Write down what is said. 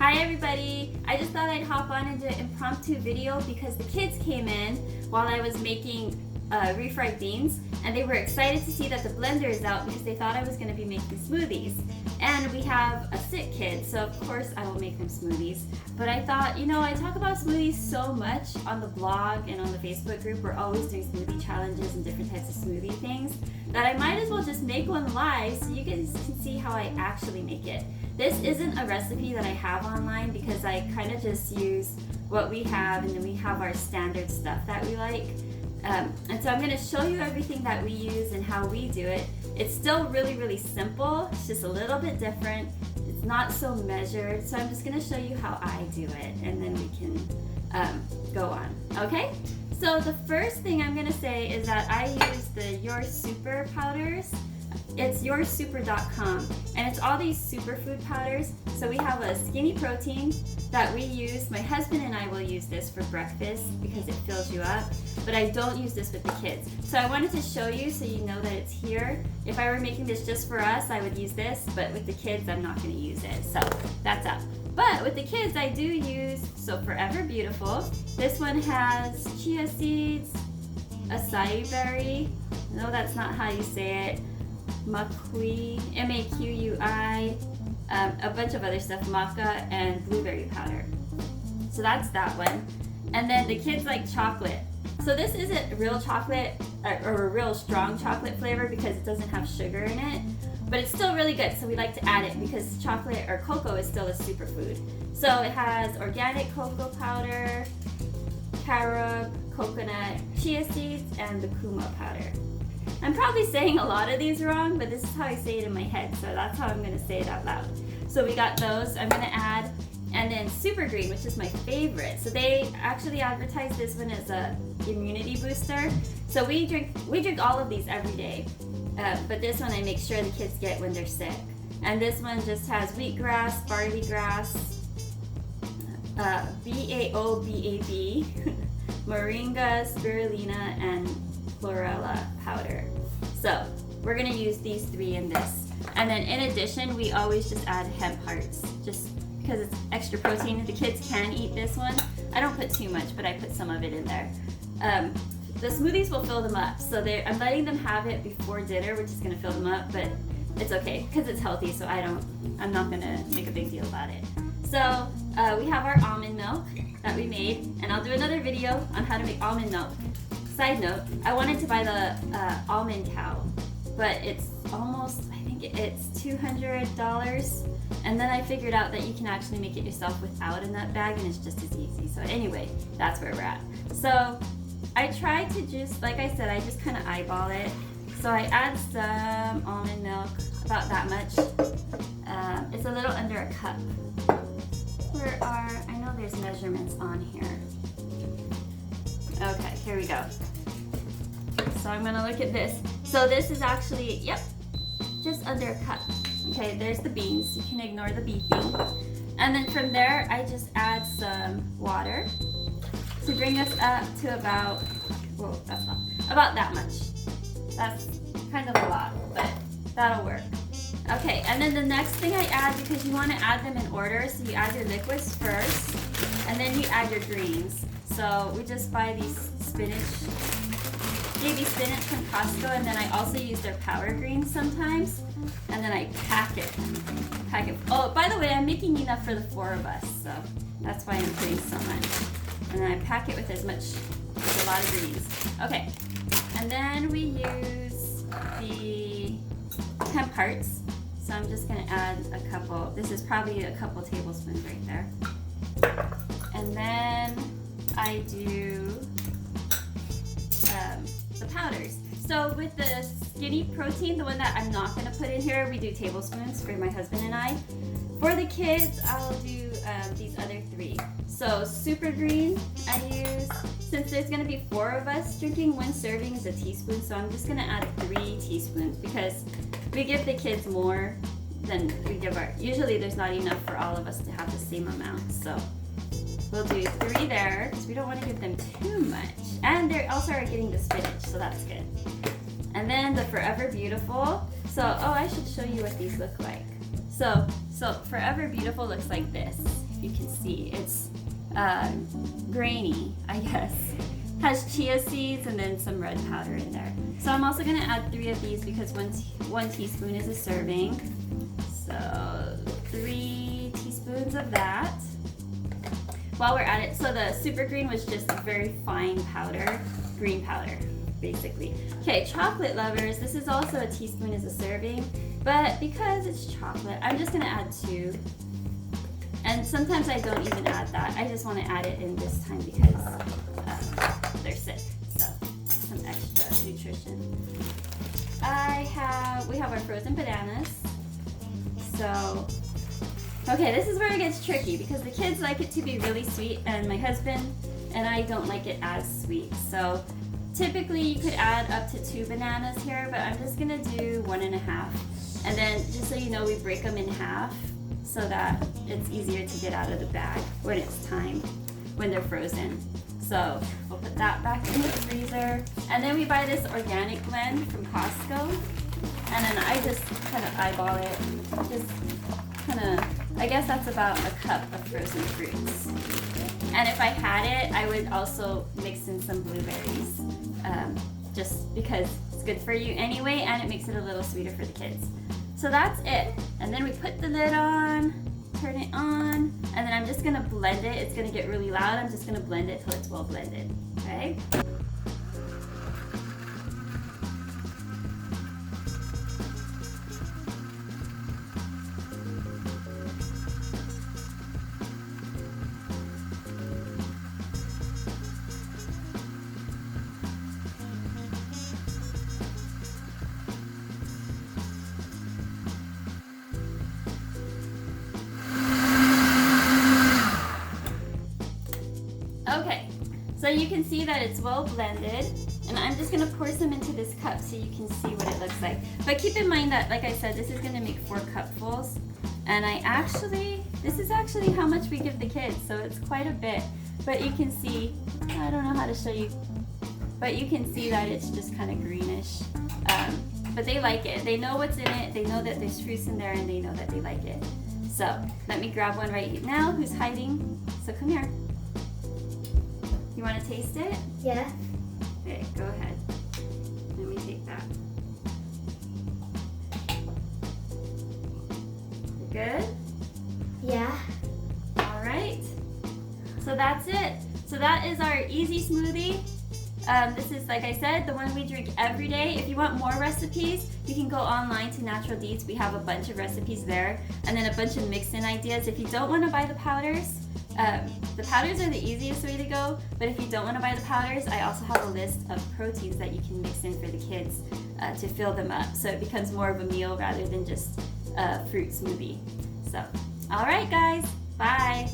Hi everybody! I just thought I'd hop on and do an impromptu video because the kids came in while I was making refried beans, and they were excited to see that the blender is out because they thought I was going to be making smoothies. And we have a sick kid, so of course I will make them smoothies. But I thought, you know, I talk about smoothies so much on the blog and on the Facebook group. We're always doing smoothie challenges and different types of smoothie things, that I might as well just make one live so you guys can see how I actually make it. This isn't a recipe that I have online because I kind of just use what we have, and then we have our standard stuff that we like. And so I'm going to show you everything that we use and how we do it. It's still really simple. It's just a little bit different. It's not so measured. So I'm just going to show you how I do it, and then we can go on. Okay? So the first thing I'm going to say is that I use the YourSuper powders. It's YourSuper.com, and it's all these superfood powders. So we have a skinny protein that we use. My husband and I will use this for breakfast because it fills you up, but I don't use this with the kids. So I wanted to show you so you know that it's here. If I were making this just for us, I would use this, but with the kids, I'm not going to use it. So that's up. But with the kids, I do use Forever Beautiful. This one has chia seeds, acai berry. No, that's not how you say it. Maqui, M-A-Q-U-I, a bunch of other stuff, maca, and blueberry powder. So that's that one. And then the kids like chocolate. So this isn't real chocolate or a real strong chocolate flavor because it doesn't have sugar in it, but it's still really good. So we like to add it because chocolate or cocoa is still a superfood. So it has organic cocoa powder, carob, coconut, chia seeds, and the kuma powder. I'm probably saying a lot of these wrong, but this is how I say it in my head, so that's how I'm going to say it out loud. So we got those, I'm going to add, and then Super Green, which is my favorite. So they actually advertise this one as a immunity booster. So we drink all of these every day, but this one I make sure the kids get when they're sick. And this one just has wheatgrass, barley grass, baobab, moringa, spirulina, and chlorella powder. So we're gonna use these three in this. And then in addition, we always just add hemp hearts, just because it's extra protein. The kids can eat this one. I don't put too much, but I put some of it in there. The smoothies will fill them up. So I'm letting them have it before dinner, which is gonna fill them up, but it's okay because it's healthy, so I'm not gonna make a big deal about it. So we have our almond milk that we made, and I'll do another video on how to make almond milk. Side note, I wanted to buy the almond cow, but it's almost, I think it's $200. And then I figured out that you can actually make it yourself without a nut bag, and it's just as easy. So anyway, that's where we're at. So I tried to just, like I said, I just kind of eyeball it. So I add some almond milk, about that much. It's a little under a cup. I know there's measurements on here. Okay, here we go. So I'm gonna look at this. So this is actually, yep, just under a cup. Okay, there's the beans. You can ignore the beeping. And then from there, I just add some water to bring us up to about, well, that's not, about that much. That's kind of a lot, but that'll work. Okay, and then the next thing I add, because you want to add them in order, so you add your liquids first, and then you add your greens. So we just buy these baby spinach from Costco, and then I also use their power greens sometimes, and then I pack it. Oh, by the way, I'm making enough for the 4 of us, so that's why I'm putting so much. And then I pack it with with a lot of greens. Okay, and then we use the hemp hearts. So I'm just gonna add a couple. This is probably a couple tablespoons right there. And then I do the powders. So with the skinny protein, the one that I'm not gonna put in here, we do tablespoons for my husband and I. For the kids, I'll do these other 3. So Super Green, I use, since there's gonna be 4 of us drinking, 1 serving is a teaspoon, so I'm just gonna add 3 teaspoons because we give the kids more than we give usually there's not enough for all of us to have the same amount. So we'll do 3 there because we don't want to give them too much. And they also are getting the spinach, so that's good. And then the Forever Beautiful. So, oh, I should show you what these look like. So So Forever Beautiful looks like this. You can see it's grainy, I guess. Has chia seeds and then some red powder in there. So I'm also gonna add 3 of these because 1 teaspoon is a serving. So 3 teaspoons of that. While we're at it, so the super green was just a very fine powder, green powder, basically. Okay, chocolate lovers, this is also a teaspoon is a serving, but because it's chocolate, I'm just gonna add 2. And sometimes I don't even add that. I just want to add it in this time because they're sick. So some extra nutrition. We have our frozen bananas. So, okay, this is where it gets tricky because the kids like it to be really sweet and my husband and I don't like it as sweet. So typically you could add up to 2 bananas here, but I'm just gonna do 1.5. And then just so you know, we break them in half so that it's easier to get out of the bag when it's time, when they're frozen. So we'll put that back in the freezer. And then we buy this organic blend from Costco. And then I just kind of eyeball it. Just kind of, I guess that's about a cup of frozen fruits. And if I had it, I would also mix in some blueberries, just because it's good for you anyway, and it makes it a little sweeter for the kids. So that's it. And then we put the lid on, turn it on, and then I'm just gonna blend it. It's gonna get really loud. I'm just gonna blend it till it's well blended, okay? Okay, so you can see that it's well blended, and I'm just gonna pour some into this cup so you can see what it looks like. But keep in mind that, like I said, this is gonna make 4 cupfuls, and this is actually how much we give the kids, so it's quite a bit. But you can see, I don't know how to show you, but you can see that it's just kind of greenish. But they like it. They know what's in it, they know that there's fruits in there, and they know that they like it. So let me grab one right now. Who's hiding? So come here. You want to taste it? Yeah. Okay, go ahead. Let me take that. Good? Yeah. All right. So that's it. So that is our easy smoothie. This is, like I said, the one we drink every day. If you want more recipes, you can go online to Natural Deets. We have a bunch of recipes there, and then a bunch of mix-in ideas. If you don't want to buy the powders are the easiest way to go, but if you don't want to buy the powders, I also have a list of proteins that you can mix in for the kids to fill them up, so it becomes more of a meal rather than just a fruit smoothie. So, all right guys, bye!